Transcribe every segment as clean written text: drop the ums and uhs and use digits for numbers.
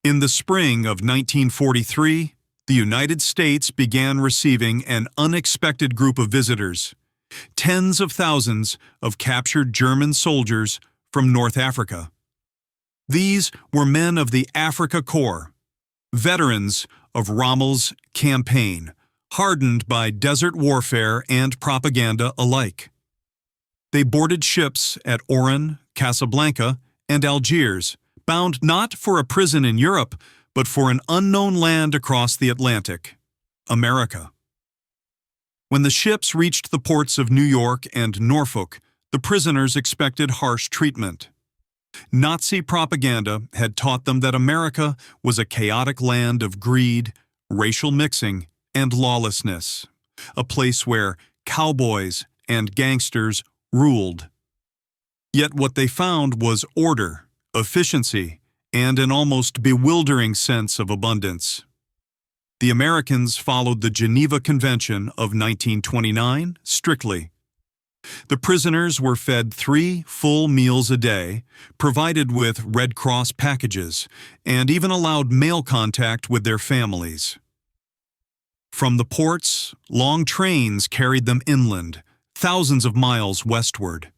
In the spring of 1943, the United States began receiving an unexpected group of visitors, tens of thousands of captured German soldiers from North Africa. These were men of the Afrika Korps, veterans of Rommel's campaign, hardened by desert warfare and propaganda alike. They boarded ships at Oran, Casablanca, and Algiers, bound not for a prison in Europe, but for an unknown land across the Atlantic, America. When the ships reached the ports of New York and Norfolk, the prisoners expected harsh treatment. Nazi propaganda had taught them that America was a chaotic land of greed, racial mixing, and lawlessness, a place where cowboys and gangsters ruled. Yet what they found was order, efficiency, and an almost bewildering sense of abundance. The Americans followed the Geneva Convention of 1929 strictly. The prisoners were fed 3 full meals a day, provided with Red Cross packages, and even allowed mail contact with their families. From the ports, long trains carried them inland, thousands of miles westward.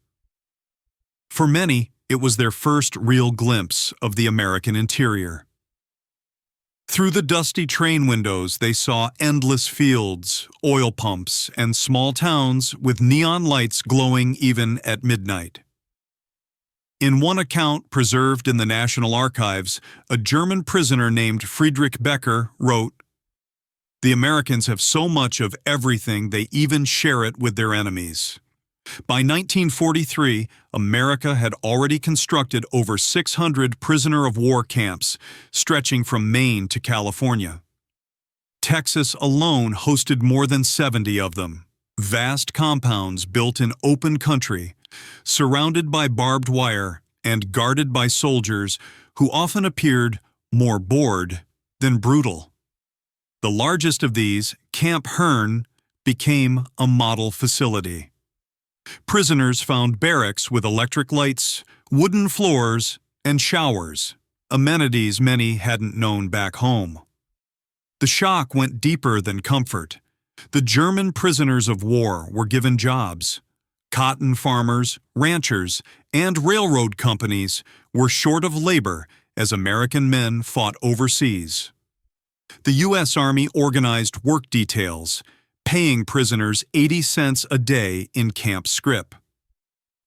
For many, it was their first real glimpse of the American interior. Through the dusty train windows, they saw endless fields, oil pumps, and small towns with neon lights glowing even at midnight. In one account preserved in the National Archives, a German prisoner named Friedrich Becker wrote, "The Americans have so much of everything they even share it with their enemies." By 1943, America had already constructed over 600 prisoner-of-war camps, stretching from Maine to California. Texas alone hosted more than 70 of them, vast compounds built in open country, surrounded by barbed wire and guarded by soldiers who often appeared more bored than brutal. The largest of these, Camp Hearn, became a model facility. Prisoners found barracks with electric lights, wooden floors, and showers, amenities many hadn't known back home. The shock went deeper than comfort. The German prisoners of war were given jobs. Cotton farmers, ranchers, and railroad companies were short of labor as American men fought overseas. The U.S. Army organized work details, paying prisoners 80 cents a day in camp scrip.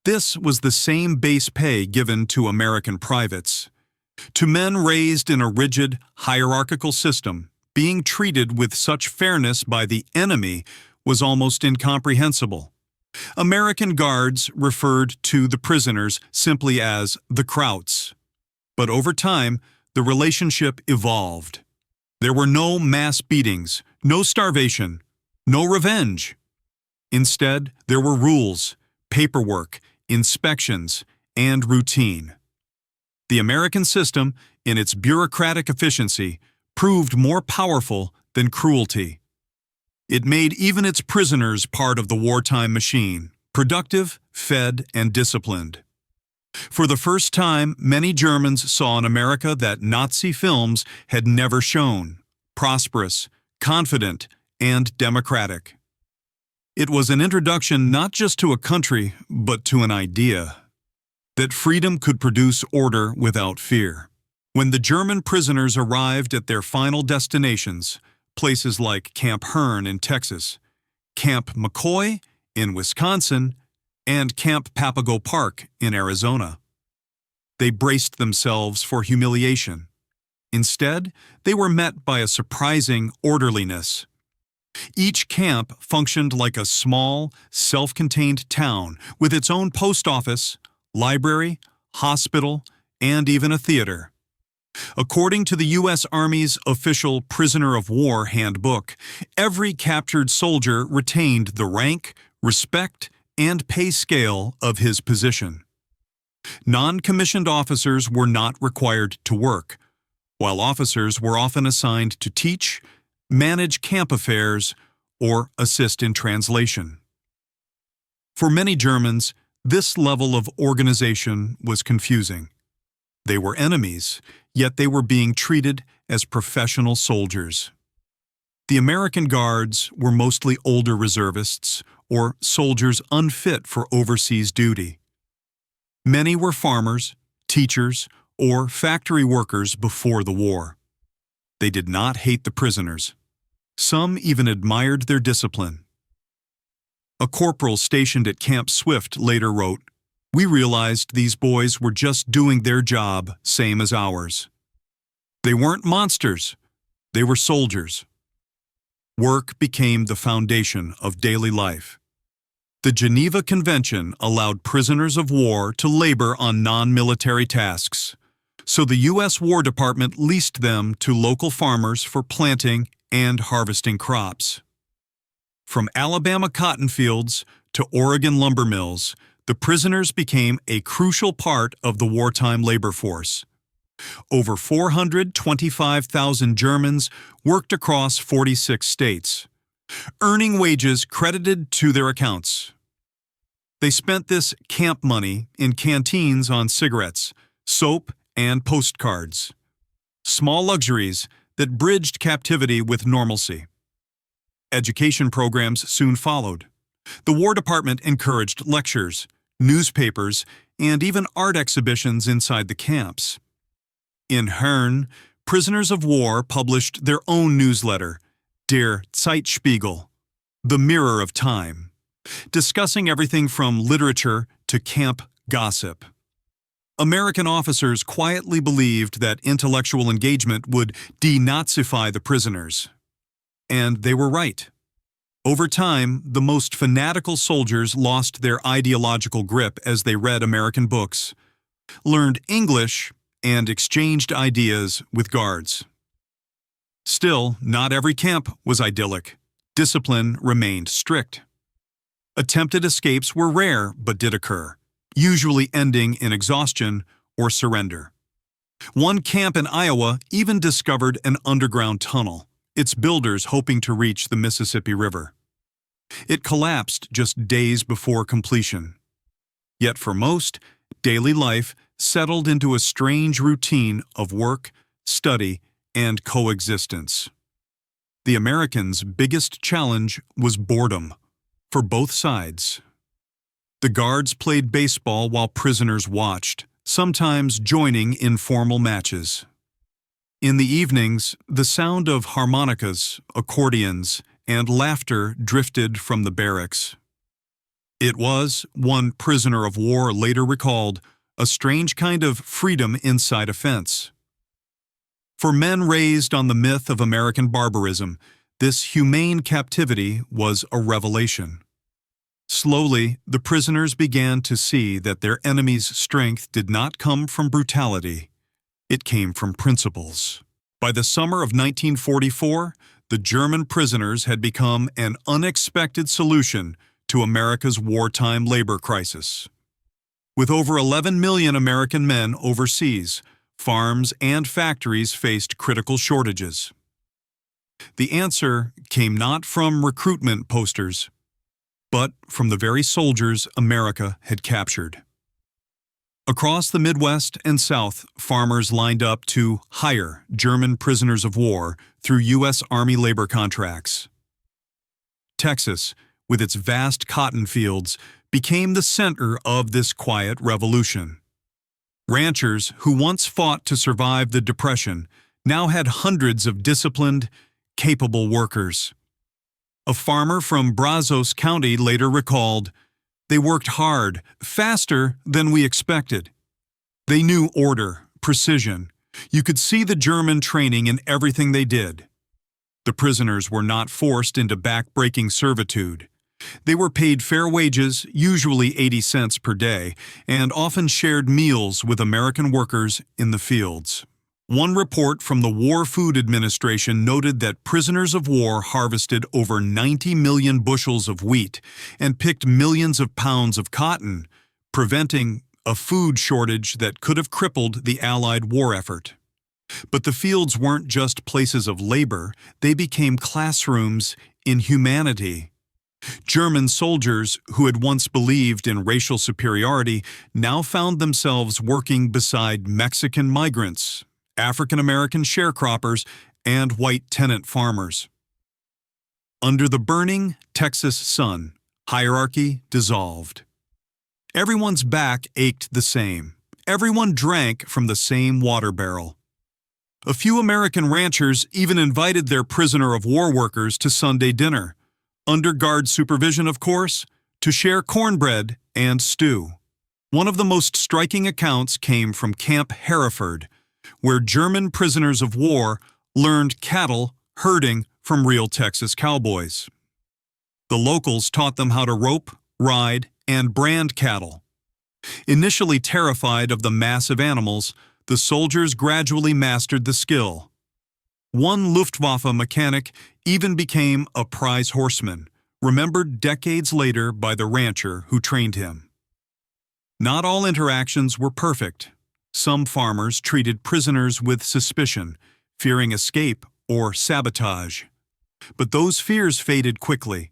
This was the same base pay given to American privates. To men raised in a rigid, hierarchical system, being treated with such fairness by the enemy was almost incomprehensible. American guards referred to the prisoners simply as the Krauts. But over time, the relationship evolved. There were no mass beatings, no starvation, no revenge. Instead, there were rules, paperwork, inspections, and routine. The American system, in its bureaucratic efficiency, proved more powerful than cruelty. It made even its prisoners part of the wartime machine, productive, fed, and disciplined. For the first time, many Germans saw an America that Nazi films had never shown: prosperous, confident, and democratic. It was an introduction not just to a country, but to an idea: that freedom could produce order without fear. When the German prisoners arrived at their final destinations, places like Camp Hearn in Texas, Camp McCoy in Wisconsin, and Camp Papago Park in Arizona, they braced themselves for humiliation. Instead, they were met by a surprising orderliness. Each camp functioned like a small, self-contained town with its own post office, library, hospital, and even a theater. According to the U.S. Army's official prisoner of war handbook, every captured soldier retained the rank, respect, and pay scale of his position. Non-commissioned officers were not required to work, while officers were often assigned to teach, manage camp affairs, or assist in translation. For many Germans, this level of organization was confusing. They were enemies, yet they were being treated as professional soldiers. The American Guards were mostly older reservists or soldiers unfit for overseas duty. Many were farmers, teachers, or factory workers before the war. They did not hate the prisoners. Some even admired their discipline. A corporal stationed at Camp Swift later wrote, "We realized these boys were just doing their job, same as ours. They weren't monsters, they were soldiers." Work became the foundation of daily life. The Geneva Convention allowed prisoners of war to labor on non-military tasks, so the U.S. War Department leased them to local farmers for planting and harvesting crops. From Alabama cotton fields to Oregon lumber mills, the prisoners became a crucial part of the wartime labor force. Over 425,000 Germans worked across 46 states, earning wages credited to their accounts. They spent this camp money in canteens on cigarettes, soap, and postcards, small luxuries that bridged captivity with normalcy. Education programs soon followed. The War Department encouraged lectures, newspapers, and even art exhibitions inside the camps. In Herne, prisoners of war published their own newsletter, Der Zeitspiegel, the Mirror of Time, discussing everything from literature to camp gossip. American officers quietly believed that intellectual engagement would denazify the prisoners. And they were right. Over time, the most fanatical soldiers lost their ideological grip as they read American books, learned English, and exchanged ideas with guards. Still, not every camp was idyllic. Discipline remained strict. Attempted escapes were rare but did occur, usually ending in exhaustion or surrender. One camp in Iowa even discovered an underground tunnel, its builders hoping to reach the Mississippi River. It collapsed just days before completion. Yet for most, daily life settled into a strange routine of work, study, and coexistence. The Americans' biggest challenge was boredom, for both sides. The guards played baseball while prisoners watched, sometimes joining informal matches. In the evenings, the sound of harmonicas, accordions, and laughter drifted from the barracks. It was, one prisoner of war later recalled, a strange kind of freedom inside a fence. For men raised on the myth of American barbarism, this humane captivity was a revelation. Slowly, the prisoners began to see that their enemy's strength did not come from brutality. It came from principles. By the summer of 1944, the German prisoners had become an unexpected solution to America's wartime labor crisis. With over 11 million American men overseas, farms and factories faced critical shortages. The answer came not from recruitment posters, but from the very soldiers America had captured. Across the Midwest and South, farmers lined up to hire German prisoners of war through U.S. Army labor contracts. Texas, with its vast cotton fields, became the center of this quiet revolution. Ranchers who once fought to survive the Depression now had hundreds of disciplined, capable workers. A farmer from Brazos County later recalled, "They worked hard, faster than we expected. They knew order, precision. You could see the German training in everything they did." The prisoners were not forced into back-breaking servitude. They were paid fair wages, usually 80 cents per day, and often shared meals with American workers in the fields. One report from the War Food Administration noted that prisoners of war harvested over 90 million bushels of wheat and picked millions of pounds of cotton, preventing a food shortage that could have crippled the Allied war effort. But the fields weren't just places of labor, they became classrooms in humanity. German soldiers who had once believed in racial superiority now found themselves working beside Mexican migrants, African American sharecroppers, and white tenant farmers. Under the burning Texas sun, hierarchy dissolved. Everyone's back ached the same. Everyone drank from the same water barrel. A few American ranchers even invited their prisoner of war workers to Sunday dinner, under guard supervision, of course, to share cornbread and stew. One of the most striking accounts came from Camp Hereford, where German prisoners of war learned cattle herding from real Texas cowboys. The locals taught them how to rope, ride, and brand cattle. Initially terrified of the massive animals, the soldiers gradually mastered the skill. One Luftwaffe mechanic even became a prize horseman, remembered decades later by the rancher who trained him. Not all interactions were perfect. Some farmers treated prisoners with suspicion, fearing escape or sabotage. But those fears faded quickly.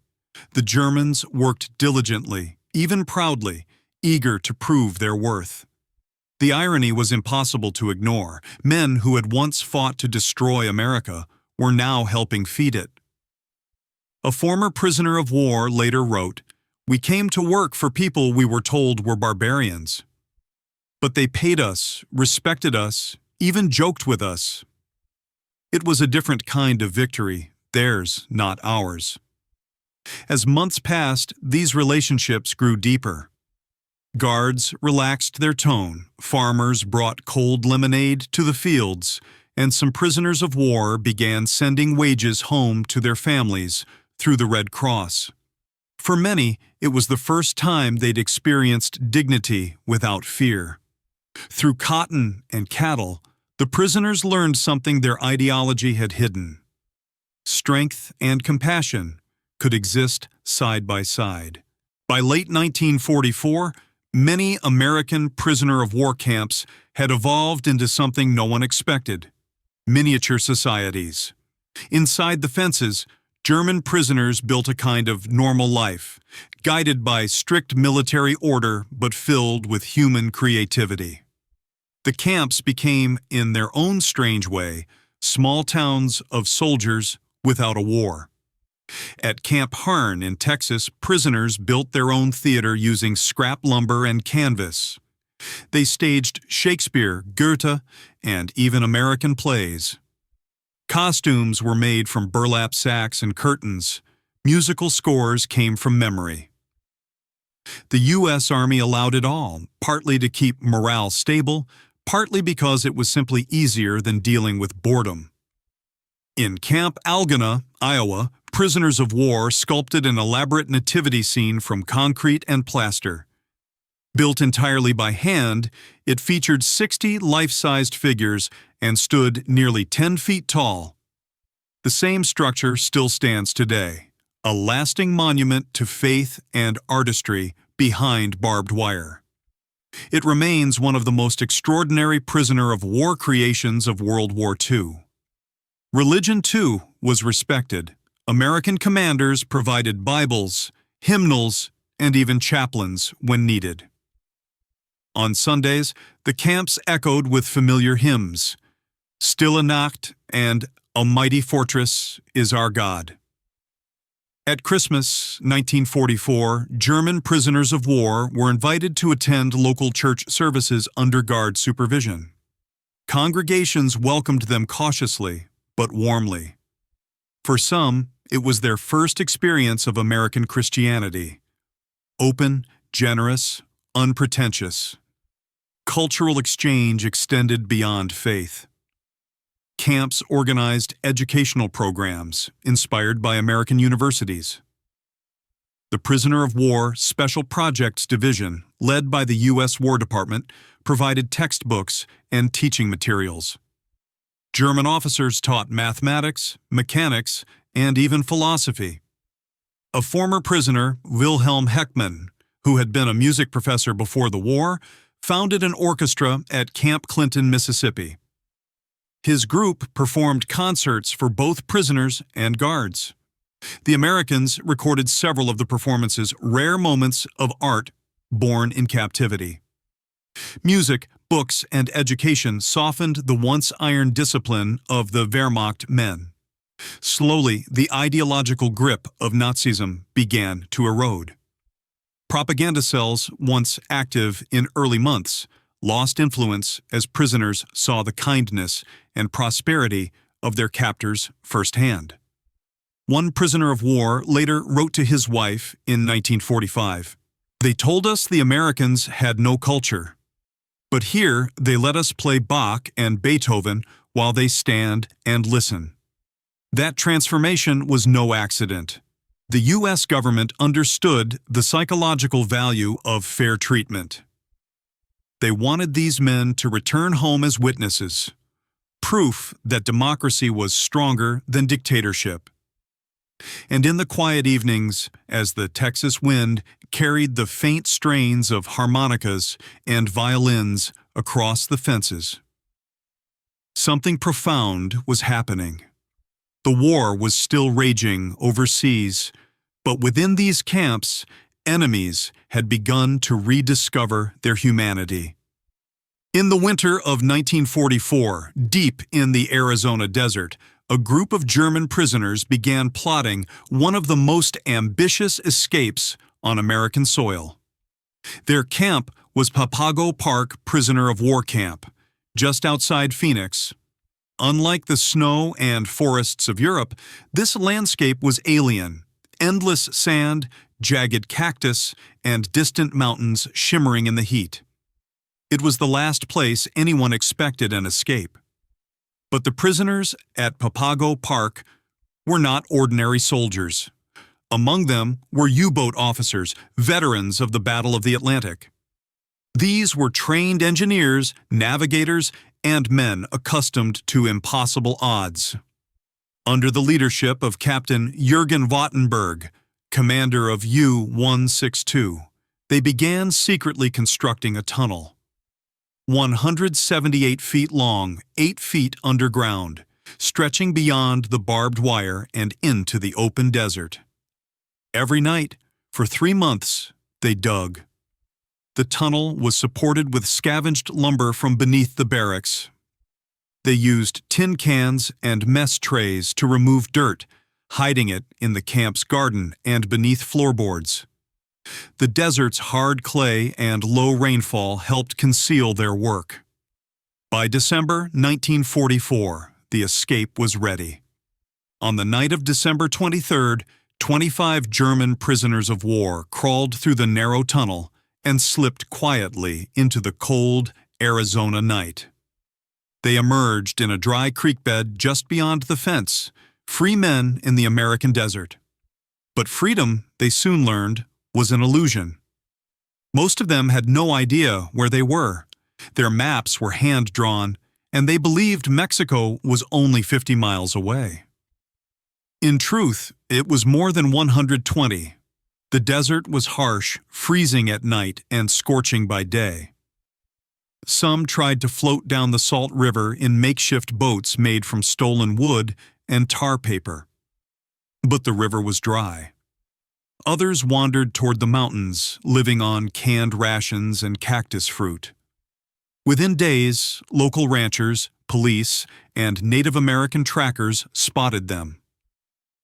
The Germans worked diligently, even proudly, eager to prove their worth. The irony was impossible to ignore. Men who had once fought to destroy America were now helping feed it. A former prisoner of war later wrote, "We came to work for people we were told were barbarians. But they paid us, respected us, even joked with us." It was a different kind of victory, theirs, not ours. As months passed, these relationships grew deeper. Guards relaxed their tone, farmers brought cold lemonade to the fields, and some prisoners of war began sending wages home to their families through the Red Cross. For many, it was the first time they'd experienced dignity without fear. Through cotton and cattle, the prisoners learned something their ideology had hidden. Strength and compassion could exist side by side. By late 1944, many American prisoner of war camps had evolved into something no one expected: miniature societies. Inside the fences, German prisoners built a kind of normal life, guided by strict military order but filled with human creativity. The camps became, in their own strange way, small towns of soldiers without a war. At Camp Harn in Texas, prisoners built their own theater using scrap lumber and canvas. They staged Shakespeare, Goethe, and even American plays. Costumes were made from burlap sacks and curtains. Musical scores came from memory. The U.S. Army allowed it all, partly to keep morale stable, partly because it was simply easier than dealing with boredom. In Camp Algona, Iowa, prisoners of war sculpted an elaborate nativity scene from concrete and plaster. Built entirely by hand, it featured 60 life-sized figures and stood nearly 10 feet tall. The same structure still stands today, a lasting monument to faith and artistry behind barbed wire. It remains one of the most extraordinary prisoner of war creations of World War II. Religion, too, was respected. American commanders provided Bibles, hymnals, and even chaplains when needed. On Sundays, the camps echoed with familiar hymns, "Stille Nacht" and "A Mighty Fortress is Our God." At Christmas 1944, German prisoners of war were invited to attend local church services under guard supervision. Congregations welcomed them cautiously, but warmly. For some, it was their first experience of American Christianity. Open, generous, unpretentious. Cultural exchange extended beyond faith. Camps organized educational programs inspired by American universities. The Prisoner of War Special Projects Division, led by the U.S. War Department, provided textbooks and teaching materials. German officers taught mathematics, mechanics, and even philosophy. A former prisoner, Wilhelm Heckmann, who had been a music professor before the war, founded an orchestra at Camp Clinton, Mississippi. His group performed concerts for both prisoners and guards. The Americans recorded several of the performances' rare moments of art born in captivity. Music, books, and education softened the once iron discipline of the Wehrmacht men. Slowly, the ideological grip of Nazism began to erode. Propaganda cells, once active in early months, lost influence as prisoners saw the kindness and prosperity of their captors firsthand. One prisoner of war later wrote to his wife in 1945, "They told us the Americans had no culture, but here they let us play Bach and Beethoven while they stand and listen." That transformation was no accident. The U.S. government understood the psychological value of fair treatment. They wanted these men to return home as witnesses, proof that democracy was stronger than dictatorship. And in the quiet evenings, as the Texas wind carried the faint strains of harmonicas and violins across the fences, something profound was happening. The war was still raging overseas, but within these camps, enemies had begun to rediscover their humanity. In the winter of 1944, deep in the Arizona desert, a group of German prisoners began plotting one of the most ambitious escapes on American soil. Their camp was Papago Park Prisoner of War Camp, just outside Phoenix. Unlike the snow and forests of Europe, this landscape was alien. Endless sand, jagged cactus, and distant mountains shimmering in the heat. It was the last place anyone expected an escape. But the prisoners at Papago Park were not ordinary soldiers. Among them were U-boat officers, veterans of the Battle of the Atlantic. These were trained engineers, navigators, and men accustomed to impossible odds. Under the leadership of Captain Jürgen Wattenberg, commander of U-162, they began secretly constructing a tunnel. 178 feet long, 8 feet underground, stretching beyond the barbed wire and into the open desert. Every night, for 3 months, they dug. The tunnel was supported with scavenged lumber from beneath the barracks. They used tin cans and mess trays to remove dirt, hiding it in the camp's garden and beneath floorboards. The desert's hard clay and low rainfall helped conceal their work. By December 1944, the escape was ready. On the night of December 23rd, 25 German prisoners of war crawled through the narrow tunnel and slipped quietly into the cold Arizona night. They emerged in a dry creek bed just beyond the fence, free men in the American desert. But freedom, they soon learned, was an illusion. Most of them had no idea where they were. Their maps were hand-drawn, and they believed Mexico was only 50 miles away. In truth, it was more than 120. The desert was harsh, freezing at night and scorching by day. Some tried to float down the Salt River in makeshift boats made from stolen wood and tar paper. But the river was dry. Others wandered toward the mountains, living on canned rations and cactus fruit. Within days, local ranchers, police, and Native American trackers spotted them.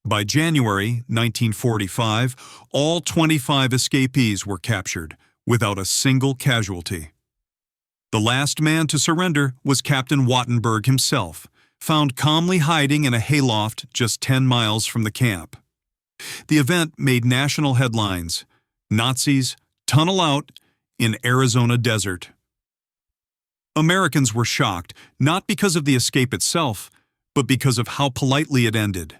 By January 1945, all 25 escapees were captured, without a single casualty. The last man to surrender was Captain Wattenberg himself, found calmly hiding in a hayloft just 10 miles from the camp. The event made national headlines: Nazis tunnel out in Arizona desert. Americans were shocked, not because of the escape itself, but because of how politely it ended.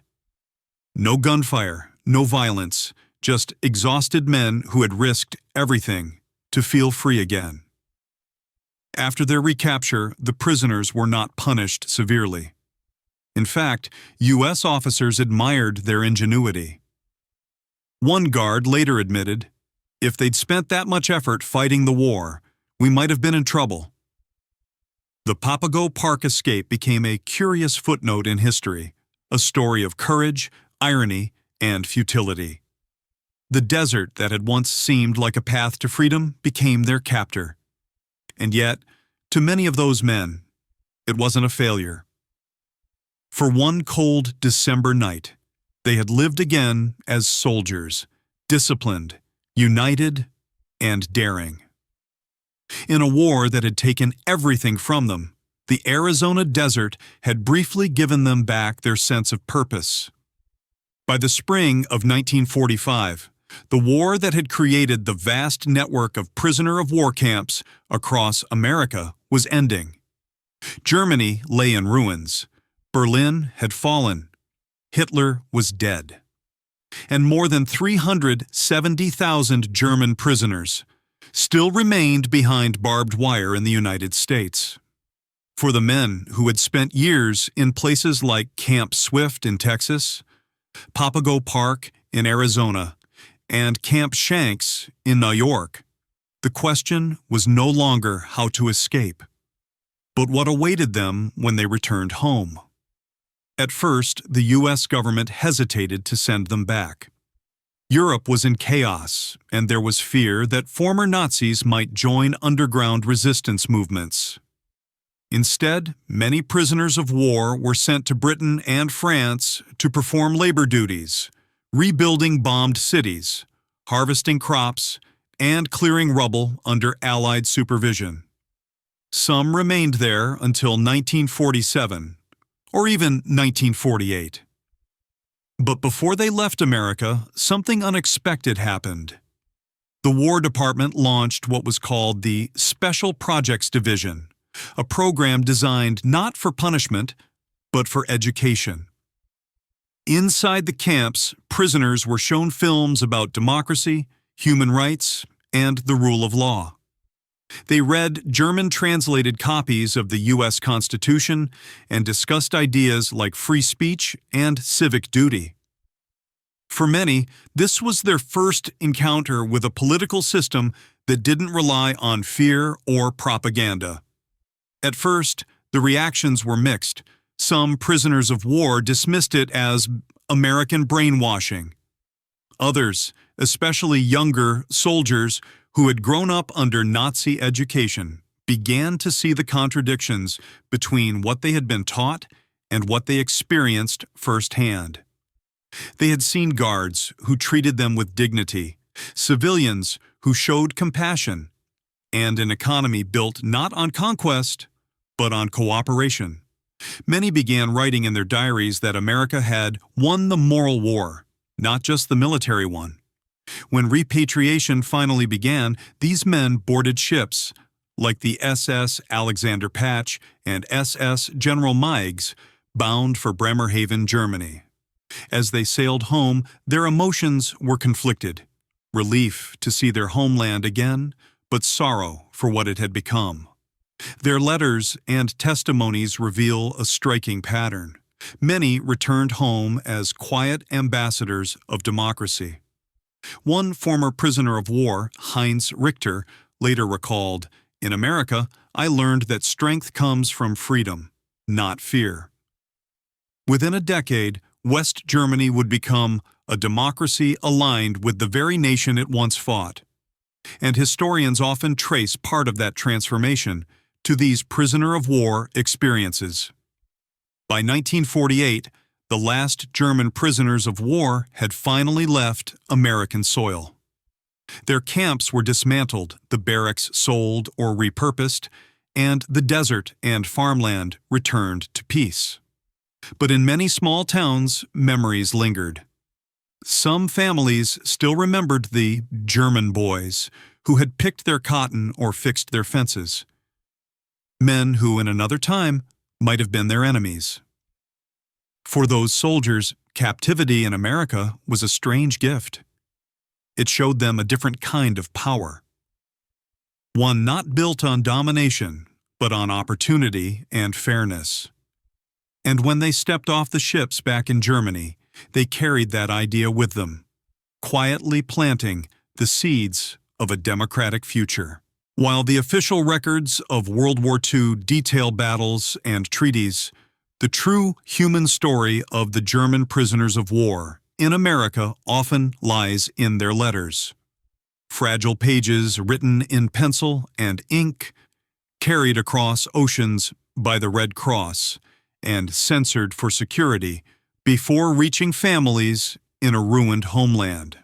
No gunfire, no violence, just exhausted men who had risked everything to feel free again. After their recapture, the prisoners were not punished severely. In fact, U.S. officers admired their ingenuity. One guard later admitted, "If they'd spent that much effort fighting the war, we might have been in trouble." The Papago Park escape became a curious footnote in history, a story of courage, irony, and futility. The desert that had once seemed like a path to freedom became their captor. And yet, to many of those men, it wasn't a failure. For one cold December night, they had lived again as soldiers, disciplined, united, and daring. In a war that had taken everything from them, the Arizona desert had briefly given them back their sense of purpose. By the spring of 1945, the war that had created the vast network of prisoner of war camps across America was ending. Germany lay in ruins. Berlin had fallen. Hitler was dead. And more than 370,000 German prisoners still remained behind barbed wire in the United States. For the men who had spent years in places like Camp Swift in Texas, Papago Park in Arizona, and Camp Shanks in New York, the question was no longer how to escape, but what awaited them when they returned home. At first, the U.S. government hesitated to send them back. Europe was in chaos, and there was fear that former Nazis might join underground resistance movements. Instead, many prisoners of war were sent to Britain and France to perform labor duties, rebuilding bombed cities, harvesting crops, and clearing rubble under Allied supervision. Some remained there until 1947, or even 1948. But before they left America, something unexpected happened. The War Department launched what was called the Special Projects Division, a program designed not for punishment, but for education. Inside the camps, prisoners were shown films about democracy, human rights, and the rule of law. They read German-translated copies of the U.S. Constitution and discussed ideas like free speech and civic duty. For many, this was their first encounter with a political system that didn't rely on fear or propaganda. At first, the reactions were mixed. Some prisoners of war dismissed it as American brainwashing. Others, especially younger soldiers who had grown up under Nazi education, began to see the contradictions between what they had been taught and what they experienced firsthand. They had seen guards who treated them with dignity, civilians who showed compassion, and an economy built not on conquest, but on cooperation. Many began writing in their diaries that America had won the moral war, not just the military one. When repatriation finally began, these men boarded ships, like the SS Alexander Patch and SS General Meigs, bound for Bremerhaven, Germany. As they sailed home, their emotions were conflicted. Relief to see their homeland again, but sorrow for what it had become. Their letters and testimonies reveal a striking pattern. Many returned home as quiet ambassadors of democracy. One former prisoner of war, Heinz Richter, later recalled, "In America, I learned that strength comes from freedom, not fear." Within a decade, West Germany would become a democracy aligned with the very nation it once fought. And historians often trace part of that transformation to these prisoner of war experiences. By 1948, the last German prisoners of war had finally left American soil. Their camps were dismantled, the barracks sold or repurposed, and the desert and farmland returned to peace. But in many small towns, memories lingered. Some families still remembered the German boys who had picked their cotton or fixed their fences. Men who in another time might have been their enemies. For those soldiers, captivity in America was a strange gift. It showed them a different kind of power. One not built on domination, but on opportunity and fairness. And when they stepped off the ships back in Germany, they carried that idea with them, quietly planting the seeds of a democratic future. While the official records of World War II detail battles and treaties, the true human story of the German prisoners of war in America often lies in their letters. Fragile pages written in pencil and ink, carried across oceans by the Red Cross and censored for security before reaching families in a ruined homeland.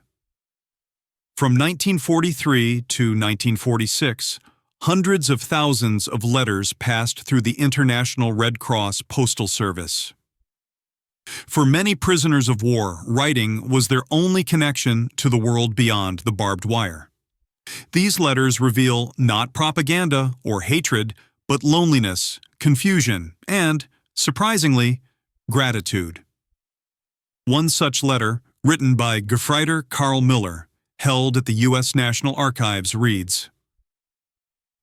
From 1943 to 1946, hundreds of thousands of letters passed through the International Red Cross Postal Service. For many prisoners of war, writing was their only connection to the world beyond the barbed wire. These letters reveal not propaganda or hatred, but loneliness, confusion, and, surprisingly, gratitude. One such letter, written by Gefreiter Karl Miller, held at the U.S. National Archives, reads,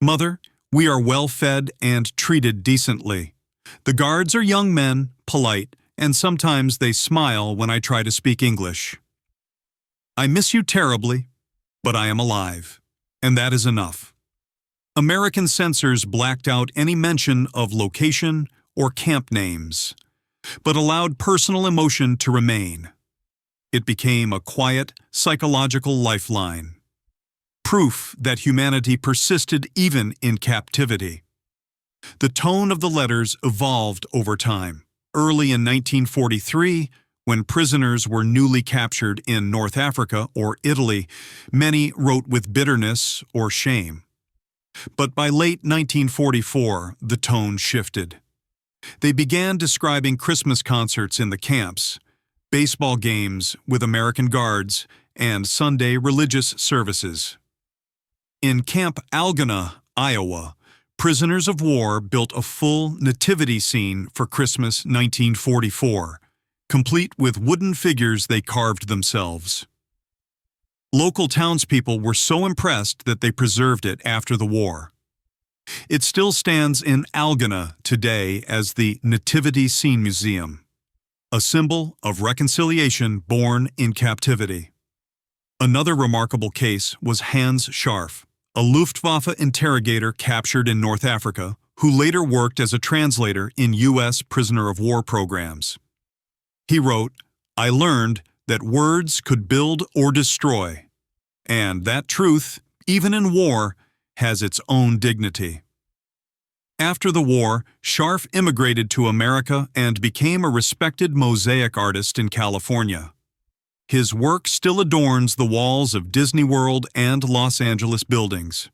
"Mother, we are well fed and treated decently. The guards are young men, polite, and sometimes they smile when I try to speak English. I miss you terribly, but I am alive, and that is enough." American censors blacked out any mention of location or camp names, but allowed personal emotion to remain. It became a quiet, psychological lifeline. Proof that humanity persisted even in captivity. The tone of the letters evolved over time. Early in 1943, when prisoners were newly captured in North Africa or Italy, many wrote with bitterness or shame. But by late 1944, the tone shifted. They began describing Christmas concerts in the camps, baseball games with American guards, and Sunday religious services. In Camp Algona, Iowa, prisoners of war built a full nativity scene for Christmas 1944, complete with wooden figures they carved themselves. Local townspeople were so impressed that they preserved it after the war. It still stands in Algona today as the Nativity Scene Museum, a symbol of reconciliation born in captivity. Another remarkable case was Hans Scharf, a Luftwaffe interrogator captured in North Africa, who later worked as a translator in U.S. prisoner of war programs. He wrote, "I learned that words could build or destroy, and that truth, even in war, has its own dignity." After the war, Scharf immigrated to America and became a respected mosaic artist in California. His work still adorns the walls of Disney World and Los Angeles buildings.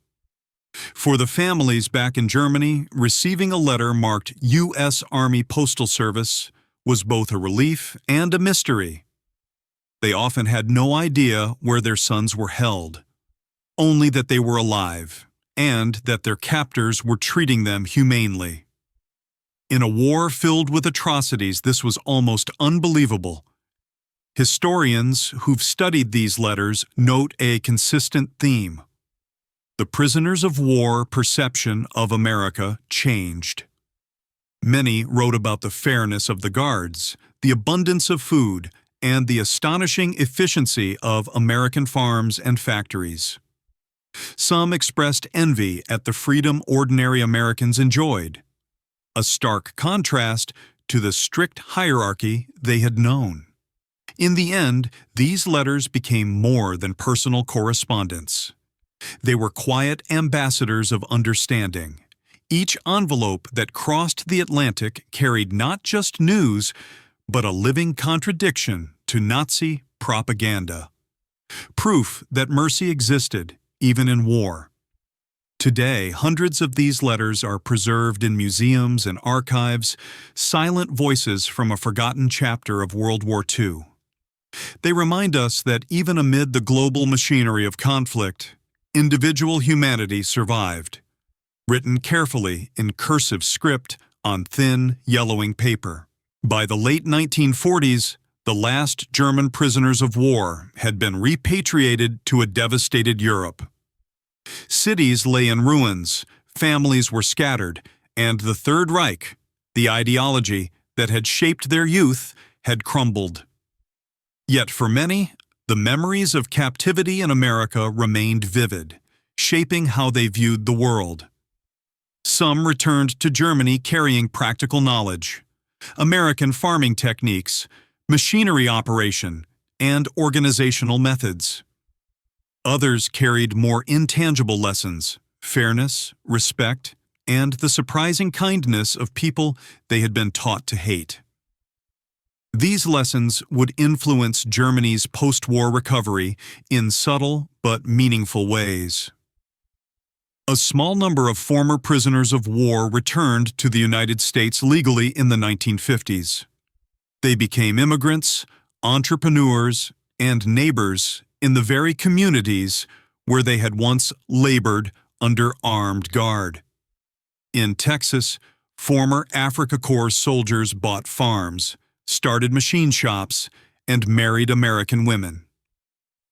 For the families back in Germany, receiving a letter marked U.S. Army Postal Service was both a relief and a mystery. They often had no idea where their sons were held, only that they were alive, and that their captors were treating them humanely. In a war filled with atrocities, this was almost unbelievable. Historians who've studied these letters note a consistent theme. The prisoners of war perception of America changed. Many wrote about the fairness of the guards, the abundance of food, and the astonishing efficiency of American farms and factories. Some expressed envy at the freedom ordinary Americans enjoyed, a stark contrast to the strict hierarchy they had known. In the end, these letters became more than personal correspondence. They were quiet ambassadors of understanding. Each envelope that crossed the Atlantic carried not just news, but a living contradiction to Nazi propaganda. Proof that mercy existed, even in war. Today, hundreds of these letters are preserved in museums and archives, silent voices from a forgotten chapter of World War II. They remind us that even amid the global machinery of conflict, individual humanity survived, written carefully in cursive script on thin, yellowing paper. By the late 1940s, the last German prisoners of war had been repatriated to a devastated Europe. Cities lay in ruins, families were scattered, and the Third Reich, the ideology that had shaped their youth, had crumbled. Yet for many, the memories of captivity in America remained vivid, shaping how they viewed the world. Some returned to Germany carrying practical knowledge, American farming techniques, machinery operation, and organizational methods. Others carried more intangible lessons, fairness, respect, and the surprising kindness of people they had been taught to hate. These lessons would influence Germany's post-war recovery in subtle but meaningful ways. A small number of former prisoners of war returned to the United States legally in the 1950s. They became immigrants, entrepreneurs, and neighbors in the very communities where they had once labored under armed guard. In Texas, former Afrika Korps soldiers bought farms, started machine shops, and married American women.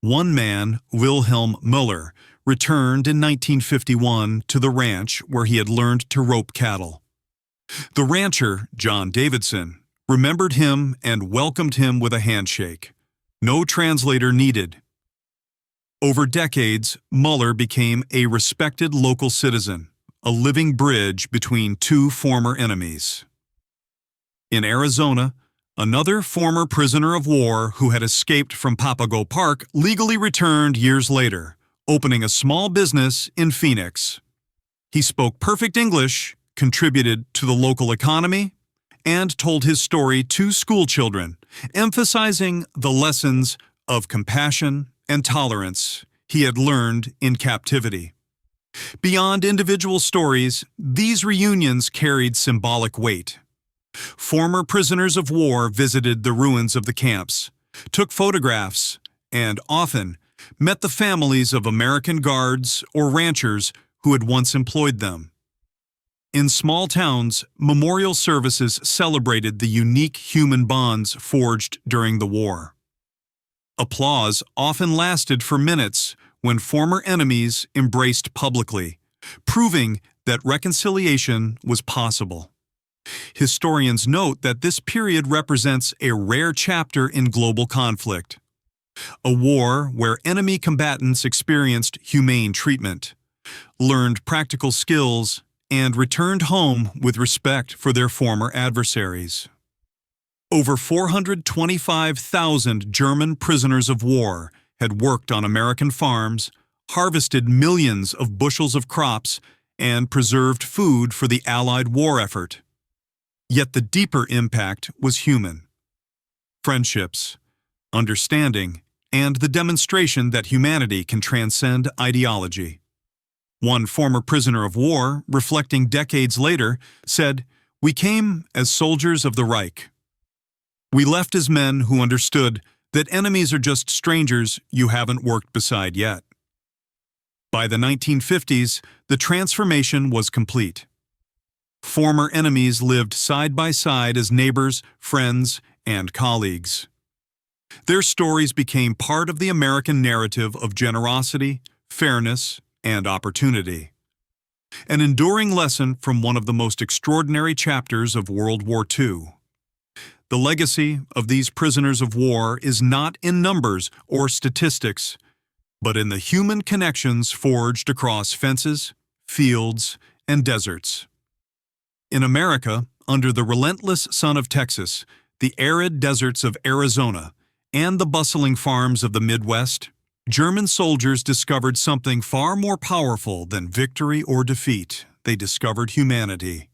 One man, Wilhelm Müller, returned in 1951 to the ranch where he had learned to rope cattle. The rancher, John Davidson, remembered him and welcomed him with a handshake. No translator needed. Over decades, Müller became a respected local citizen, a living bridge between two former enemies. In Arizona, another former prisoner of war who had escaped from Papago Park legally returned years later, opening a small business in Phoenix. He spoke perfect English, contributed to the local economy, and told his story to schoolchildren, emphasizing the lessons of compassion and tolerance he had learned in captivity. Beyond individual stories, these reunions carried symbolic weight. Former prisoners of war visited the ruins of the camps, took photographs, and often met the families of American guards or ranchers who had once employed them. In small towns, memorial services celebrated the unique human bonds forged during the war. Applause often lasted for minutes when former enemies embraced publicly, proving that reconciliation was possible. Historians note that this period represents a rare chapter in global conflict, a war where enemy combatants experienced humane treatment, learned practical skills, and returned home with respect for their former adversaries. Over 425,000 German prisoners of war had worked on American farms, harvested millions of bushels of crops, and preserved food for the Allied war effort. Yet the deeper impact was human. Friendships, understanding, and the demonstration that humanity can transcend ideology. One former prisoner of war, reflecting decades later, said, "We came as soldiers of the Reich. We left as men who understood that enemies are just strangers you haven't worked beside yet." By the 1950s, the transformation was complete. Former enemies lived side by side as neighbors, friends, and colleagues. Their stories became part of the American narrative of generosity, fairness, and opportunity. An enduring lesson from one of the most extraordinary chapters of World War II. The legacy of these prisoners of war is not in numbers or statistics, but in the human connections forged across fences, fields, and deserts. In America, under the relentless sun of Texas, the arid deserts of Arizona, and the bustling farms of the Midwest, German soldiers discovered something far more powerful than victory or defeat. They discovered humanity.